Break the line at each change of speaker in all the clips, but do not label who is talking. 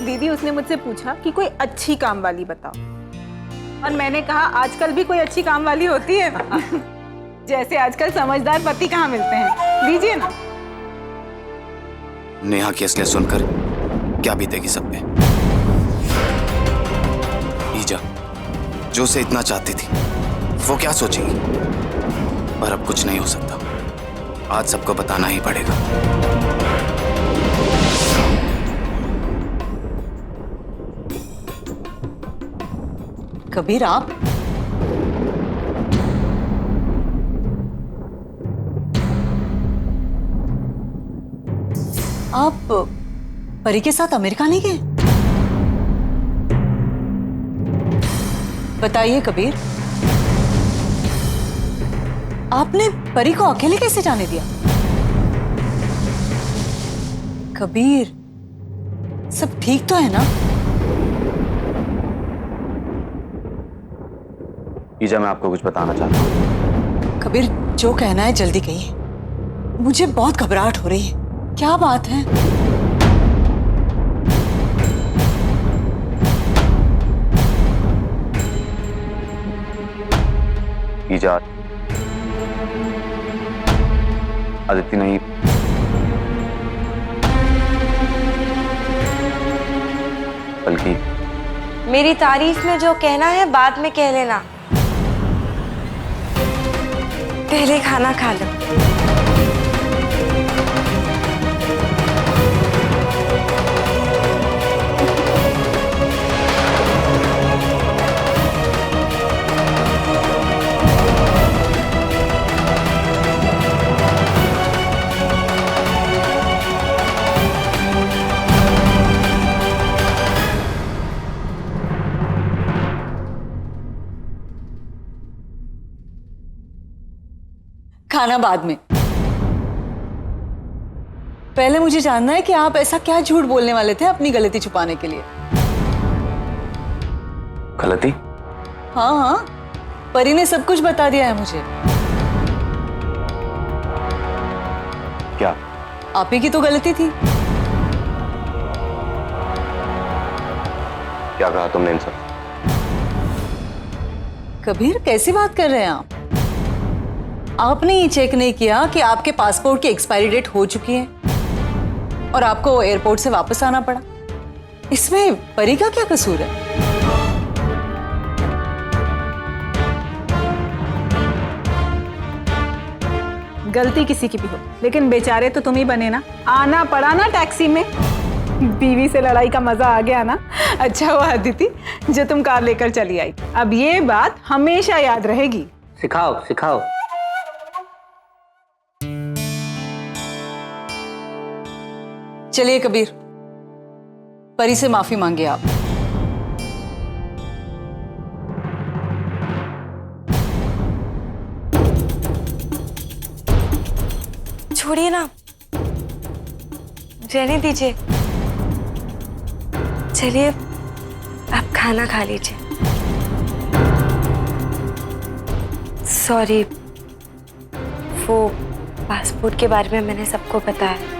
दीदी उसने मुझसे पूछा कि कोई अच्छी काम वाली बताओ, और मैंने कहा आजकल भी कोई अच्छी काम वाली होती है? जैसे आजकल समझदार पति कहाँ मिलते हैं, दीजिए ना।
नेहा की असलियत सुनकर क्या बीतेगी सब पे। ईजा जो उसे इतना चाहती थी वो क्या सोचेगी, पर अब कुछ नहीं हो सकता, आज सबको बताना ही पड़ेगा।
कबीर आप परी के साथ अमेरिका नहीं गए? बताइए कबीर, आपने परी को अकेले कैसे जाने दिया? कबीर सब ठीक तो है ना?
ईजा मैं आपको कुछ बताना चाहता हूँ।
कबीर जो कहना है जल्दी कहिए, मुझे बहुत घबराहट हो रही है। क्या बात है?
ईजा अदिति नहीं, बल्कि
मेरी तारीफ में जो कहना है बाद में कह लेना, पहले खाना खा लो।
खाना बाद में, पहले मुझे जानना है कि आप ऐसा क्या झूठ बोलने वाले थे अपनी गलती छुपाने के लिए?
गलती?
हाँ हाँ, परी ने सब कुछ बता दिया है मुझे।
क्या?
आप ही की तो गलती थी।
क्या कहा तुमने इन सब?
कबीर कैसी बात कर रहे हैं आप? आपने ये चेक नहीं किया कि आपके पासपोर्ट की एक्सपायरी डेट हो चुकी है और आपको एयरपोर्ट से वापस आना पड़ा। इसमें परी का क्या कसूर है?
गलती किसी की भी हो, लेकिन बेचारे तो तुम ही बने ना। आना पड़ा ना टैक्सी में, बीवी से लड़ाई का मजा आ गया ना। अच्छा हुआ अदिति जो तुम कार लेकर चली आई। अब ये बात हमेशा याद रहेगी।
सिखाओ सिखाओ।
चलिए कबीर, परी से माफी मांगिए आप।
छोड़िए ना, रहने दीजिए। चलिए आप खाना खा लीजिए। सॉरी, वो पासपोर्ट के बारे में मैंने सबको बताया।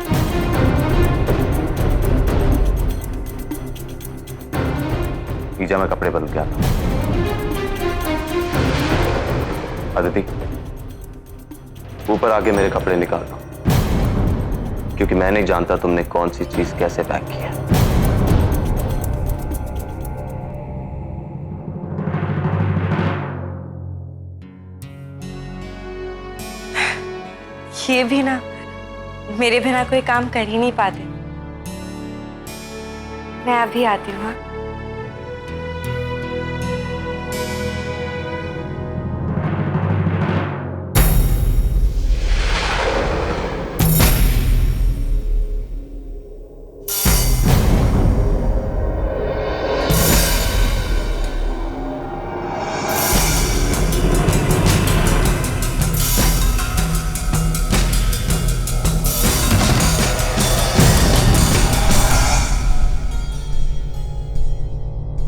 ईजा मैं कपड़े बदल के आता हूं। अदिति ऊपर आके मेरे कपड़े निकाल दो, क्योंकि मैं नहीं जानता तुमने कौन सी चीज कैसे पैक की है।
ये भी ना मेरे बिना कोई काम कर ही नहीं पाते। मैं अभी आती हूँ। हाँ?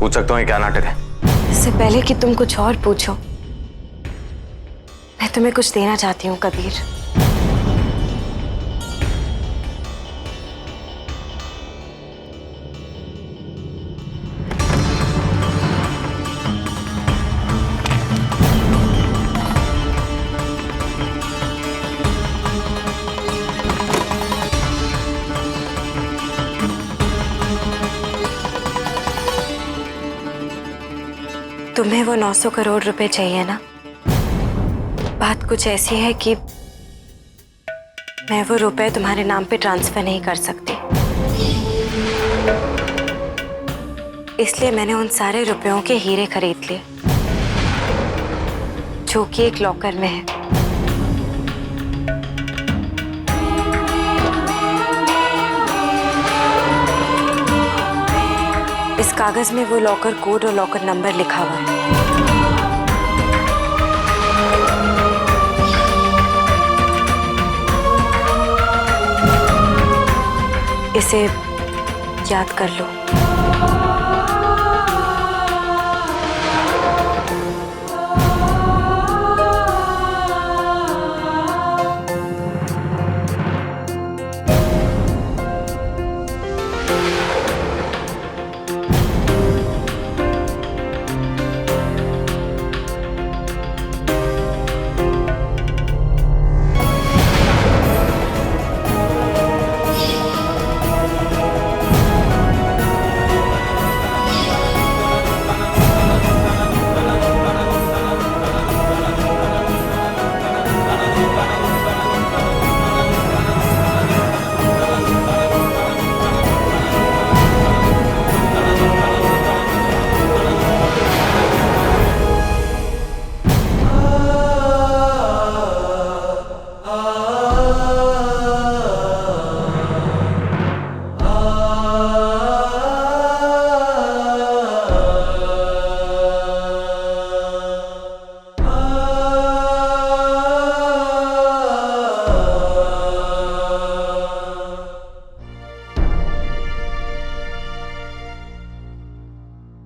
पूछ सकता हूँ ये क्या नाटक है?
इससे पहले कि तुम कुछ और पूछो, मैं तुम्हें कुछ देना चाहती हूँ कबीर। तुम्हें वो 900 करोड़ रुपए चाहिए ना? बात कुछ ऐसी है कि मैं वो रुपए तुम्हारे नाम पे ट्रांसफर नहीं कर सकती, इसलिए मैंने उन सारे रुपयों के हीरे खरीद लिए जो कि एक लॉकर में है। इस कागज में वो लॉकर कोड और लॉकर नंबर लिखा हुआ है। इसे याद कर लो।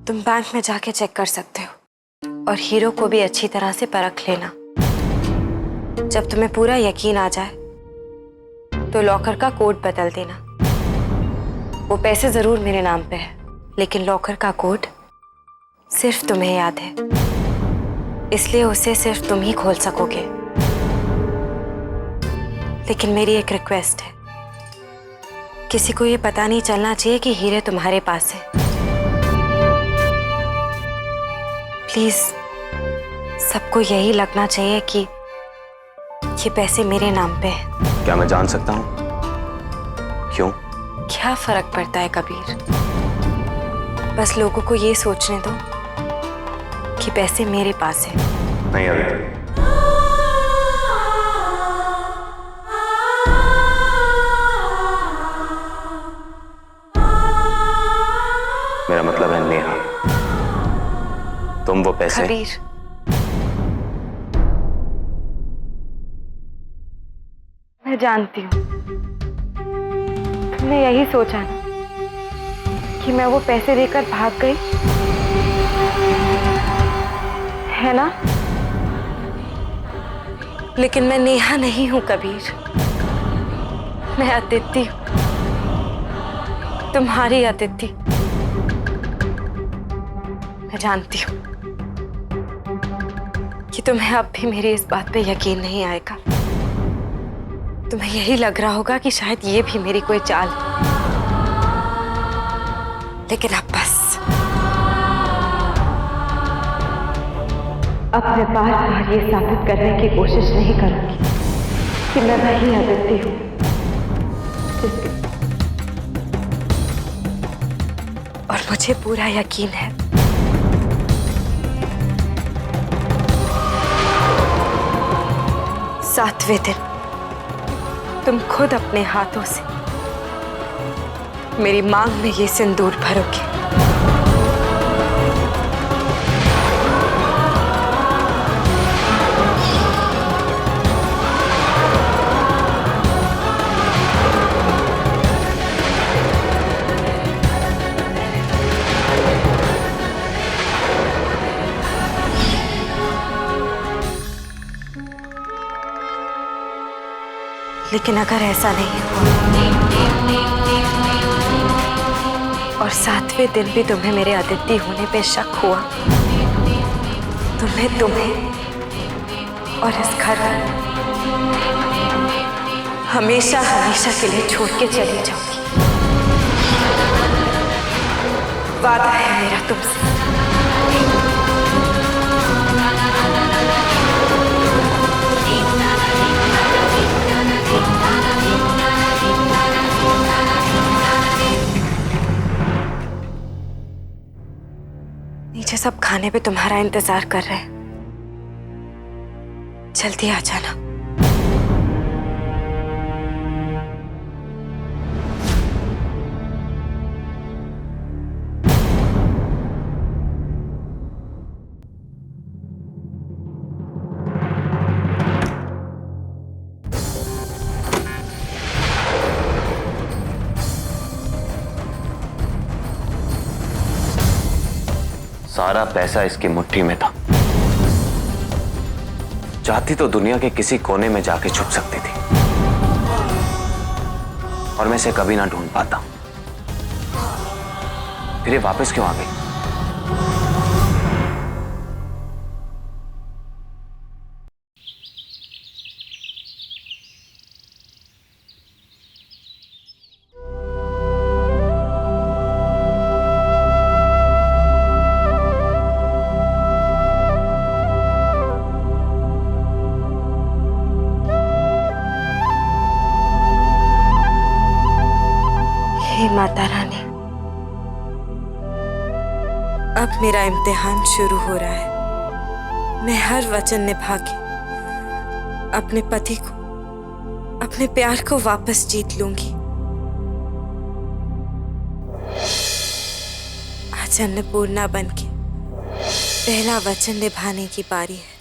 तुम बैंक में जाके चेक कर सकते हो और हीरो को भी अच्छी तरह से परख लेना। जब तुम्हें पूरा यकीन आ जाए तो लॉकर का कोड बदल देना। वो पैसे जरूर मेरे नाम पे है, लेकिन लॉकर का कोड सिर्फ तुम्हें याद है, इसलिए उसे सिर्फ तुम ही खोल सकोगे। लेकिन मेरी एक रिक्वेस्ट है, किसी को ये पता नहीं चलना चाहिए कि हीरे तुम्हारे पास है। प्लीज, सबको यही लगना चाहिए कि ये पैसे मेरे नाम पे हैं।
क्या मैं जान सकता हूँ क्यों?
क्या फर्क पड़ता है कबीर, बस लोगों को ये सोचने दो कि पैसे मेरे पास है।
नहीं अभी मेरा मतलब है नेहा, तुम वो पैसे।
कबीर, मैं जानती हूँ तुमने यही सोचा ना कि मैं वो पैसे देकर भाग गई, है ना? लेकिन मैं नेहा नहीं हूं कबीर, मैं अदिति हूं, तुम्हारी अदिति। मैं जानती हूं कि तुम्हें अब भी मेरी इस बात पे यकीन नहीं आएगा। तुम्हें यही लग रहा होगा कि शायद ये भी मेरी कोई चाल है, लेकिन अब बस, अब मैं बार बार ये साबित करने की कोशिश नहीं करूंगी कि मैं वही अदिति हूं और मुझे पूरा यकीन है सातवें दिन तुम खुद अपने हाथों से मेरी मांग में ये सिंदूर भरोगे। लेकिन अगर ऐसा नहीं हुआ और सातवें दिन भी तुम्हें मेरे अदिति होने पे शक हुआ, तो मैं तुम्हें और इस घर हमेशा हमेशा के लिए छोड़ के चली जाऊंगी। वादा है मेरा तुमसे। नीचे सब खाने पे तुम्हारा इंतजार कर रहे हैं, जल्दी आ जाना।
सारा पैसा इसकी मुट्ठी में था। चाहती तो दुनिया के किसी कोने में जाके छुप सकती थी और मैं इसे कभी ना ढूंढ पाता। फिर ये वापस क्यों आ गई?
हे माता रानी, अब मेरा इम्तिहान शुरू हो रहा है। मैं हर वचन निभा के अपने पति को, अपने प्यार को वापस जीत लूंगी। आज अन्नपूर्णा बनके पहला वचन निभाने की बारी है।